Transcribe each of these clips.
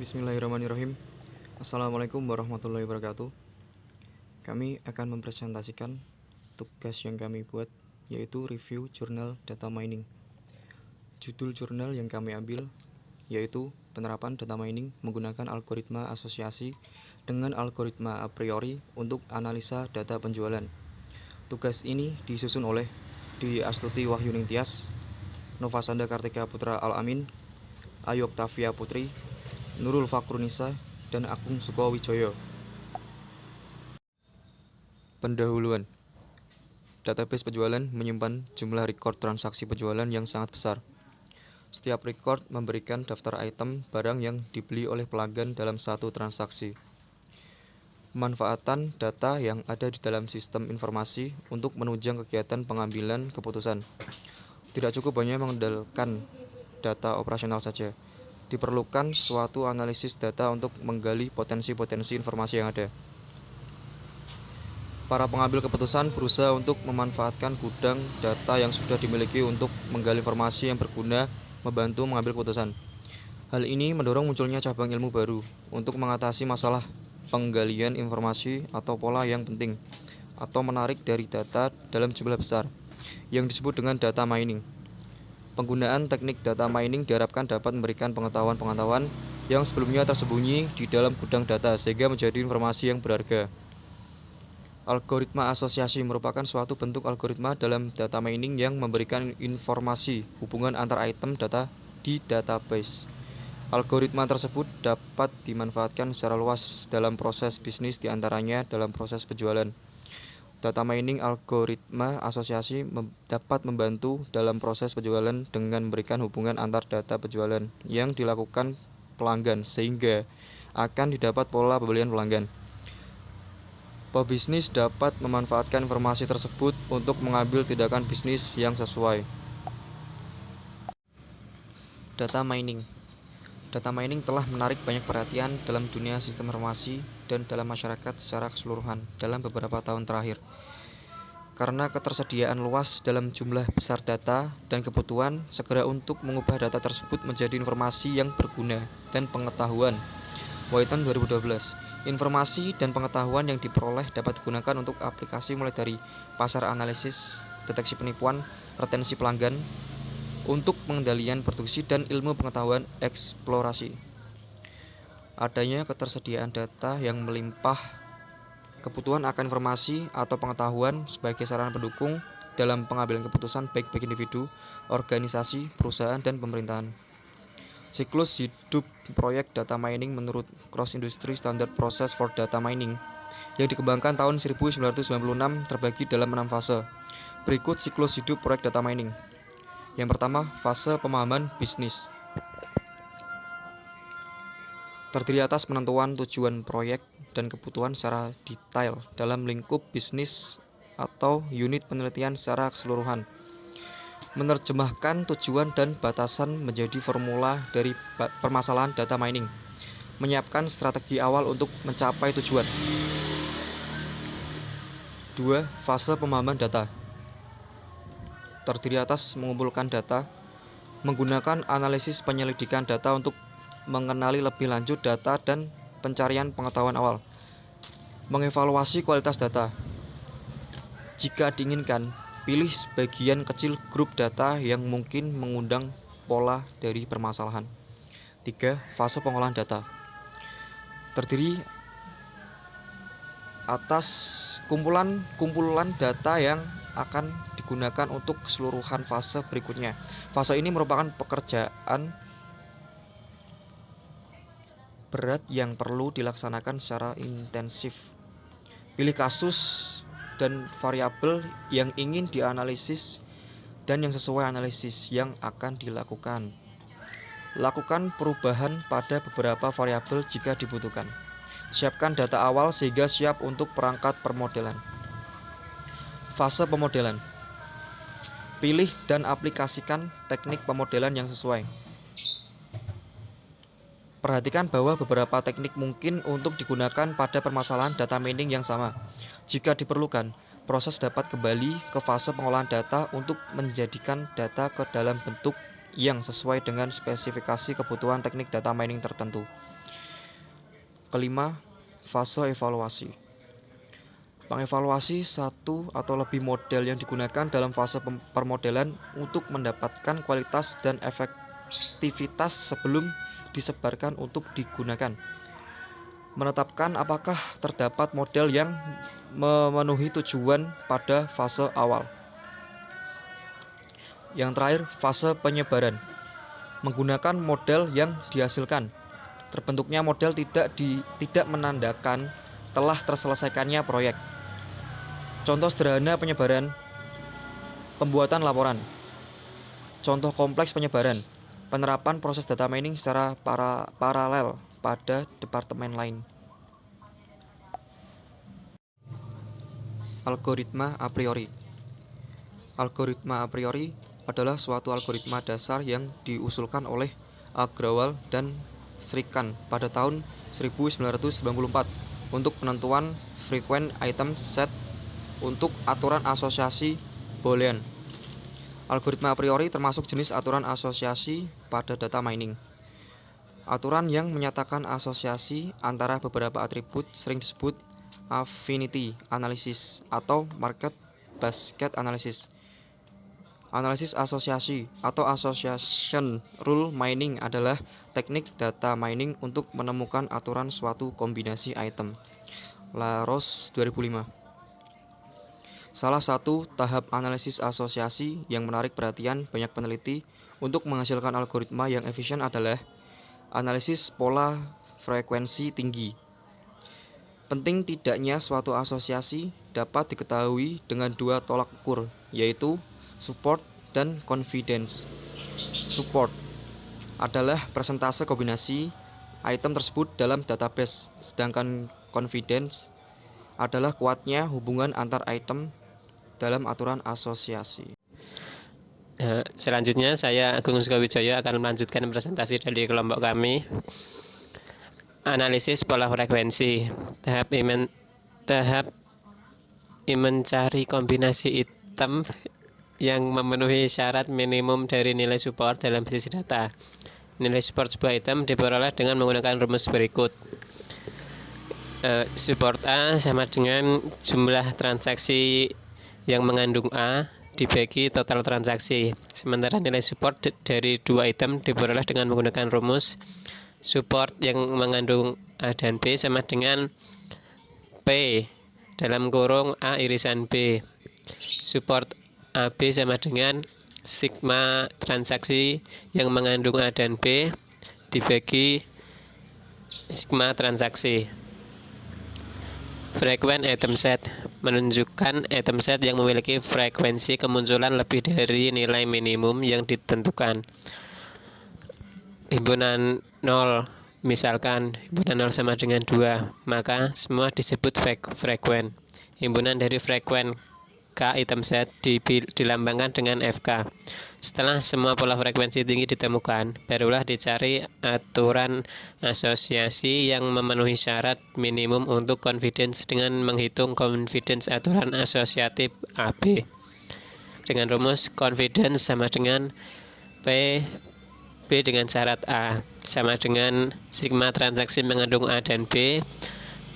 Bismillahirrahmanirrahim. Assalamualaikum warahmatullahi wabarakatuh. Kami akan mempresentasikan tugas yang kami buat, yaitu review jurnal data mining. Judul jurnal yang kami ambil yaitu penerapan data mining menggunakan algoritma asosiasi dengan algoritma a priori untuk analisa data penjualan. Tugas ini disusun oleh Dwi Astuti Wahyuning Tias, Nova Sanda Kartika Putra Al-Amin, Ayu Oktavia Putri, Nurul Fakrunisa, dan Agung Sukowijoyo. Pendahuluan. Database penjualan menyimpan jumlah record transaksi penjualan yang sangat besar. Setiap record memberikan daftar item barang yang dibeli oleh pelanggan dalam satu transaksi. Pemanfaatan data yang ada di dalam sistem informasi untuk menunjang kegiatan pengambilan keputusan. Tidak cukup hanya mengandalkan data operasional saja. Diperlukan suatu analisis data untuk menggali potensi-potensi informasi yang ada. Para pengambil keputusan berusaha untuk memanfaatkan gudang data yang sudah dimiliki untuk menggali informasi yang berguna membantu mengambil keputusan. Hal ini mendorong munculnya cabang ilmu baru untuk mengatasi masalah penggalian informasi atau pola yang penting atau menarik dari data dalam jumlah besar yang disebut dengan data mining. Penggunaan teknik data mining diharapkan dapat memberikan pengetahuan-pengetahuan yang sebelumnya tersembunyi di dalam gudang data sehingga menjadi informasi yang berharga. Algoritma asosiasi merupakan suatu bentuk algoritma dalam data mining yang memberikan informasi hubungan antar item data di database. Algoritma tersebut dapat dimanfaatkan secara luas dalam proses bisnis, diantaranya dalam proses penjualan. Data mining algoritma asosiasi dapat membantu dalam proses penjualan dengan memberikan hubungan antar data penjualan yang dilakukan pelanggan sehingga akan didapat pola pembelian pelanggan. Pebisnis dapat memanfaatkan informasi tersebut untuk mengambil tindakan bisnis yang sesuai. Data mining. Data mining telah menarik banyak perhatian dalam dunia sistem informasi dan dalam masyarakat secara keseluruhan dalam beberapa tahun terakhir. Karena ketersediaan luas dalam jumlah besar data dan kebutuhan segera untuk mengubah data tersebut menjadi informasi yang berguna dan pengetahuan. Whiten 2012. Informasi dan pengetahuan yang diperoleh dapat digunakan untuk aplikasi mulai dari pasar analisis, deteksi penipuan, retensi pelanggan, untuk pengendalian produksi dan ilmu pengetahuan eksplorasi. Adanya ketersediaan data yang melimpah, kebutuhan akan informasi atau pengetahuan sebagai sarana pendukung dalam pengambilan keputusan baik bagi individu, organisasi, perusahaan, dan pemerintahan. Siklus hidup proyek data mining menurut Cross Industry Standard Process for Data Mining yang dikembangkan tahun 1996 terbagi dalam 6 fase. Berikut siklus hidup proyek data mining. Yang pertama, fase pemahaman bisnis. Terdiri atas penentuan tujuan proyek dan kebutuhan secara detail dalam lingkup bisnis atau unit penelitian secara keseluruhan. Menerjemahkan tujuan dan batasan menjadi formula dari permasalahan data mining. Menyiapkan strategi awal untuk mencapai tujuan. 2. Fase pemahaman data. Terdiri atas mengumpulkan data, menggunakan analisis penyelidikan data untuk mengenali lebih lanjut data dan pencarian pengetahuan awal. Mengevaluasi kualitas data. Jika diinginkan, pilih sebagian kecil grup data yang mungkin mengundang pola dari permasalahan. 3. Fase pengolahan data. Terdiri atas kumpulan data yang akan digunakan untuk keseluruhan fase berikutnya. Fase ini merupakan pekerjaan berat yang perlu dilaksanakan secara intensif. Pilih kasus dan variabel yang ingin dianalisis dan yang sesuai analisis yang akan dilakukan. Lakukan perubahan pada beberapa variabel jika dibutuhkan. Siapkan data awal sehingga siap untuk perangkat permodelan. Fase pemodelan. Pilih dan aplikasikan teknik pemodelan yang sesuai. Perhatikan bahwa beberapa teknik mungkin untuk digunakan pada permasalahan data mining yang sama. Jika diperlukan, proses dapat kembali ke fase pengolahan data untuk menjadikan data ke dalam bentuk yang sesuai dengan spesifikasi kebutuhan teknik data mining tertentu. Kelima, fase evaluasi. Mengevaluasi satu atau lebih model yang digunakan dalam fase permodelan untuk mendapatkan kualitas dan efektivitas sebelum disebarkan untuk digunakan. Menetapkan apakah terdapat model yang memenuhi tujuan pada fase awal. Yang terakhir, fase penyebaran. Menggunakan model yang dihasilkan. Terbentuknya model tidak menandakan telah terselesaikannya proyek. Contoh sederhana penyebaran, pembuatan laporan. Contoh kompleks penyebaran, penerapan proses data mining secara paralel pada departemen lain. Algoritma a priori. Algoritma a priori adalah suatu algoritma dasar yang diusulkan oleh Agrawal dan Srikan pada tahun 1994 untuk penentuan frequent item set untuk aturan asosiasi Boolean. Algoritma a priori termasuk jenis aturan asosiasi pada data mining. Aturan yang menyatakan asosiasi antara beberapa atribut sering disebut affinity analysis atau market basket analysis. Analisis asosiasi atau association rule mining adalah teknik data mining untuk menemukan aturan suatu kombinasi item. Laros 2005. Salah satu tahap analisis asosiasi yang menarik perhatian banyak peneliti untuk menghasilkan algoritma yang efisien adalah analisis pola frekuensi tinggi. Penting tidaknya suatu asosiasi dapat diketahui dengan dua tolak ukur, yaitu support dan confidence. Support adalah persentase kombinasi item tersebut dalam database, sedangkan confidence adalah kuatnya hubungan antar item dalam aturan asosiasi. Selanjutnya saya Agung Sukawijaya akan melanjutkan presentasi dari kelompok kami. Analisis pola frekuensi. Tahap mencari kombinasi item yang memenuhi syarat minimum dari nilai support dalam basis data. Nilai support sebuah item diperoleh dengan menggunakan rumus berikut. Support A sama dengan jumlah transaksi yang mengandung A dibagi total transaksi. Sementara nilai support dari dua item diperoleh dengan menggunakan rumus support yang mengandung A dan B sama dengan P dalam kurung A irisan B. Support AB sama dengan sigma transaksi yang mengandung A dan B dibagi sigma transaksi. Frequent item set menunjukkan item set yang memiliki frekuensi kemunculan lebih dari nilai minimum yang ditentukan. Himpunan 0, misalkan himpunan 0 sama dengan 2, maka semua disebut frequent. Himpunan dari frequent K item set dilambangkan dengan FK. Setelah semua pola frekuensi tinggi ditemukan, barulah dicari aturan asosiasi yang memenuhi syarat minimum untuk confidence dengan menghitung confidence aturan asosiatif AB. Dengan rumus confidence sama dengan P B dengan syarat A sama dengan sigma transaksi mengandung A dan B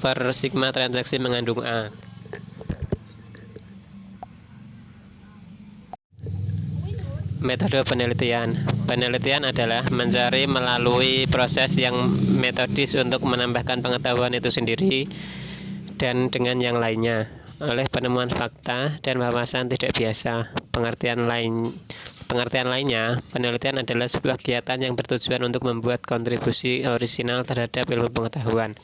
per sigma transaksi mengandung A. Metode penelitian. Penelitian adalah mencari melalui proses yang metodis untuk menambahkan pengetahuan itu sendiri dan dengan yang lainnya oleh penemuan fakta dan wawasan tidak biasa. Pengertian lainnya, penelitian adalah sebuah kegiatan yang bertujuan untuk membuat kontribusi orisinal terhadap ilmu pengetahuan.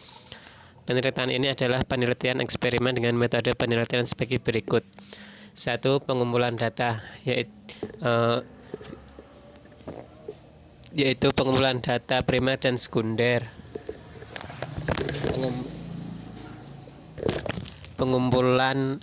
Penelitian ini adalah penelitian eksperimen dengan metode penelitian sebagai berikut. 1. Pengumpulan data, yaitu pengumpulan data primer dan sekunder. Pengumpulan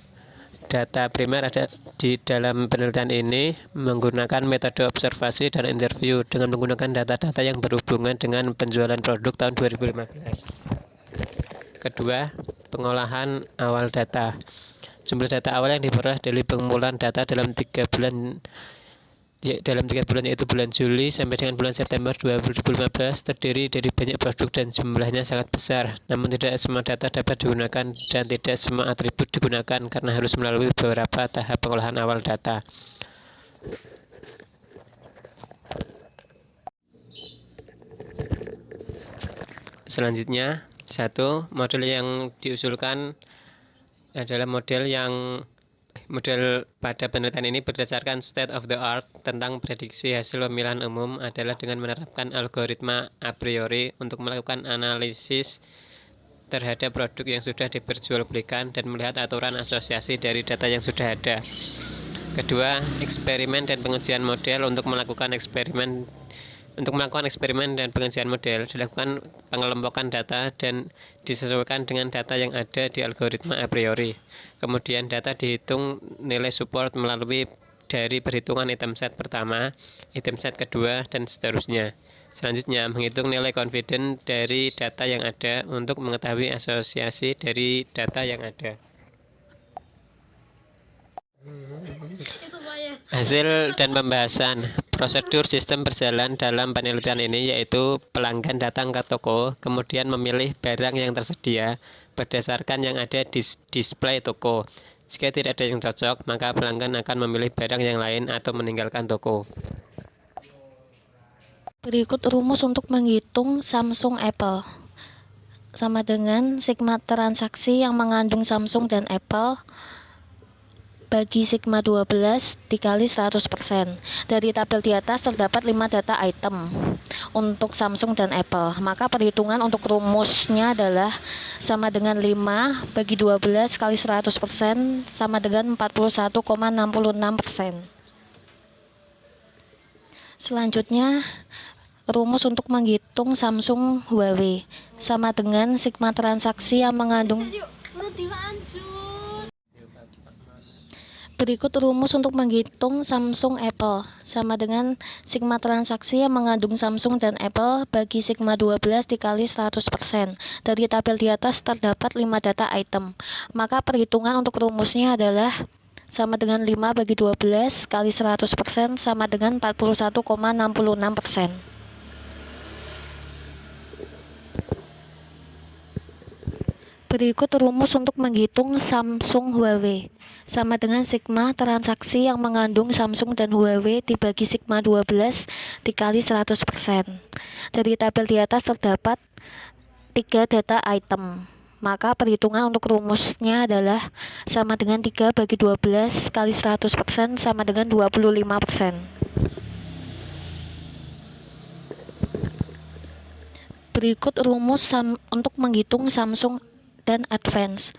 data primer ada di dalam penelitian ini menggunakan metode observasi dan interview dengan menggunakan data-data yang berhubungan dengan penjualan produk tahun 2015. Kedua, pengolahan awal data. Jumlah data awal yang diperoleh dari pengumpulan data dalam 3 bulan dalam 3 bulan, yaitu bulan Juli sampai dengan bulan September 2015, terdiri dari banyak produk dan jumlahnya sangat besar. Namun tidak semua data dapat digunakan dan tidak semua atribut digunakan karena harus melalui beberapa tahap pengolahan awal data. Selanjutnya, satu model yang diusulkan adalah model pada penelitian ini berdasarkan state of the art tentang prediksi hasil pemilihan umum adalah dengan menerapkan algoritma a priori untuk melakukan analisis terhadap produk yang sudah diperjualbelikan dan melihat aturan asosiasi dari data yang sudah ada. Kedua, eksperimen dan pengujian model. Untuk melakukan eksperimen dan pengujian model, dilakukan pengelompokan data dan disesuaikan dengan data yang ada di algoritma a priori. Kemudian data dihitung nilai support melalui dari perhitungan item set pertama, item set kedua, dan seterusnya. Selanjutnya, menghitung nilai confidence dari data yang ada untuk mengetahui asosiasi dari data yang ada. Hasil dan pembahasan. Prosedur sistem berjalan dalam penelitian ini yaitu pelanggan datang ke toko, kemudian memilih barang yang tersedia berdasarkan yang ada di display toko. Jika tidak ada yang cocok, maka pelanggan akan memilih barang yang lain atau meninggalkan toko. Berikut rumus untuk menghitung Samsung Apple. Sama dengan sigma transaksi yang mengandung Samsung dan Apple bagi sigma 12 dikali 100%. Dari tabel di atas terdapat 5 data item untuk Samsung dan Apple. Maka perhitungan untuk rumusnya adalah sama dengan 5 bagi 12 kali 100% sama dengan 41,66%. Selanjutnya, rumus untuk menghitung Samsung Huawei sama dengan sigma transaksi yang mengandung. Berikut rumus untuk menghitung Samsung Apple sama dengan sigma transaksi yang mengandung Samsung dan Apple bagi sigma 12 dikali 100%. Dari tabel di atas terdapat 5 data item. Maka perhitungan untuk rumusnya adalah sama dengan 5 bagi 12 kali 100% sama dengan 41,66%. Berikut rumus untuk menghitung Samsung Huawei sama dengan sigma transaksi yang mengandung Samsung dan Huawei dibagi sigma 12 dikali 100%. Dari tabel di atas terdapat 3 data item. Maka perhitungan untuk rumusnya adalah sama dengan 3 bagi 12 kali 100% sama dengan 25%. Berikut rumus untuk menghitung Samsung dan Advance.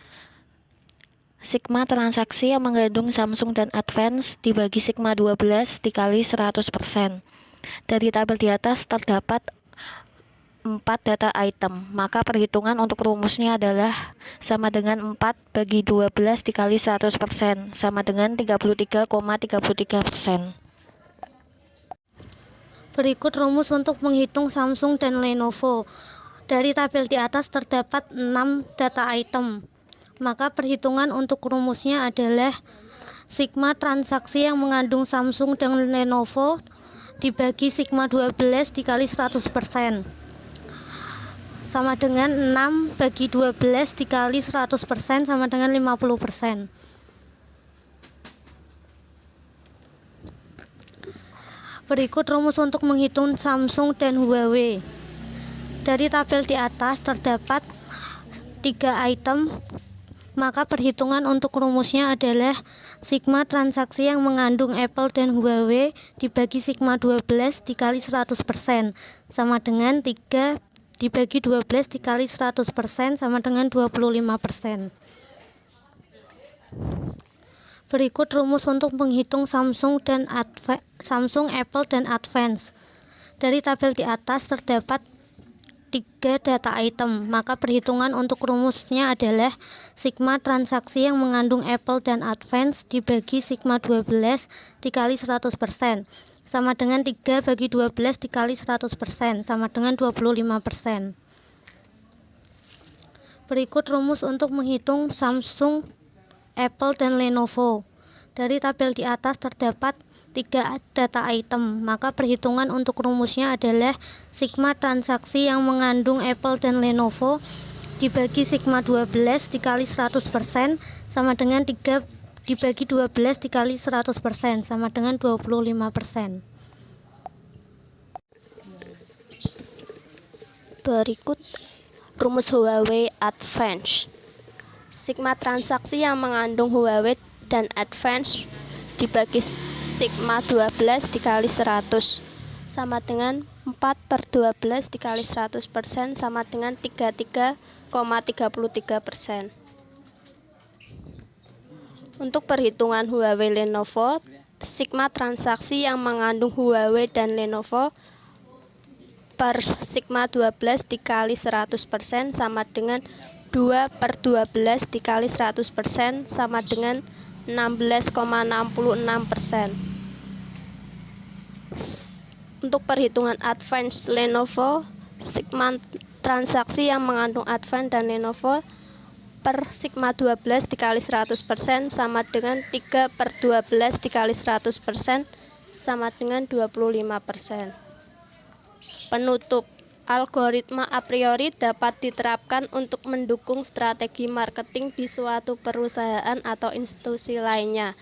Sigma transaksi yang mengandung Samsung dan Advance dibagi sigma 12 dikali 100%. Dari tabel di atas terdapat 4 data item. Maka perhitungan untuk rumusnya adalah sama dengan 4 bagi 12 dikali 100% sama dengan 33,33%. Berikut rumus untuk menghitung Samsung dan Lenovo. Dari tabel di atas terdapat 6 data item. Maka perhitungan untuk rumusnya adalah sigma transaksi yang mengandung Samsung dan Lenovo dibagi sigma 12 dikali 100% sama dengan 6 bagi 12 dikali 100% sama dengan 50%. Berikut rumus untuk menghitung Samsung dan Huawei. Dari tabel di atas terdapat 3 item, maka perhitungan untuk rumusnya adalah sigma transaksi yang mengandung Apple dan Huawei dibagi sigma 12 dikali 100% sama dengan 3 dibagi 12 dikali 100% sama dengan 25%. Berikut rumus untuk menghitung Samsung Apple dan Advance. Dari tabel di atas terdapat 3 data item, maka perhitungan untuk rumusnya adalah sigma transaksi yang mengandung Apple dan Advance dibagi sigma 12 dikali 100% sama dengan 3 bagi 12 dikali 100% sama dengan 25%. Berikut rumus untuk menghitung Samsung, Apple, dan Lenovo. Dari tabel di atas terdapat 3 data item, maka perhitungan untuk rumusnya adalah sigma transaksi yang mengandung Apple dan Lenovo dibagi sigma 12 dikali 100% sama dengan 3 dibagi 12 dikali 100% sama dengan 25%. Berikut rumus Huawei Advanced. Sigma transaksi yang mengandung Huawei dan Advanced dibagi sigma 12 dikali 100 sama dengan 4/12 dikali 100% sama dengan 33,33%. Untuk perhitungan Huawei Lenovo, sigma transaksi yang mengandung Huawei dan Lenovo per sigma 12 dikali 100% sama dengan 2/12 dikali 100% sama dengan 16,66%. Untuk perhitungan Advanced Lenovo, sigma transaksi yang mengandung Advanced dan Lenovo per sigma 12 dikali 100% sama dengan 3/12 dikali 100% sama dengan 25%. Penutup. Algoritma a priori dapat diterapkan untuk mendukung strategi marketing di suatu perusahaan atau institusi lainnya.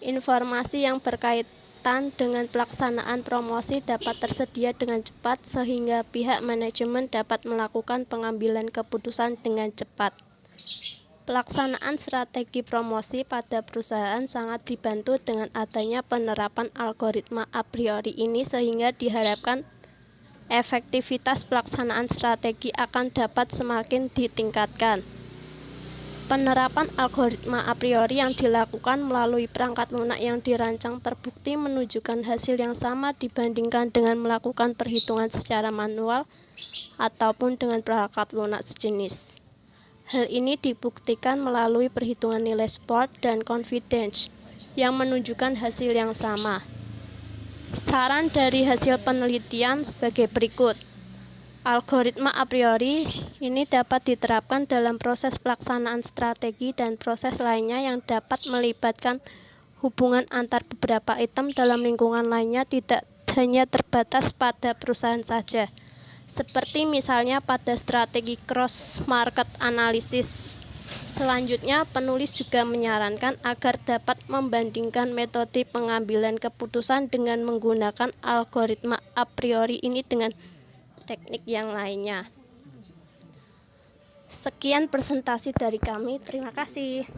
Informasi yang berkaitan dengan pelaksanaan promosi dapat tersedia dengan cepat sehingga pihak manajemen dapat melakukan pengambilan keputusan dengan cepat. Pelaksanaan strategi promosi pada perusahaan sangat dibantu dengan adanya penerapan algoritma a priori ini sehingga diharapkan efektivitas pelaksanaan strategi akan dapat semakin ditingkatkan. Penerapan algoritma a priori yang dilakukan melalui perangkat lunak yang dirancang terbukti menunjukkan hasil yang sama dibandingkan dengan melakukan perhitungan secara manual ataupun dengan perangkat lunak sejenis. Hal ini dibuktikan melalui perhitungan nilai support dan confidence yang menunjukkan hasil yang sama. Saran dari hasil penelitian sebagai berikut. Algoritma a priori ini dapat diterapkan dalam proses pelaksanaan strategi dan proses lainnya yang dapat melibatkan hubungan antar beberapa item dalam lingkungan lainnya, tidak hanya terbatas pada perusahaan saja. Seperti misalnya pada strategi cross market analysis. Selanjutnya, penulis juga menyarankan agar dapat membandingkan metode pengambilan keputusan dengan menggunakan algoritma a priori ini dengan teknik yang lainnya. Sekian presentasi dari kami. Terima kasih.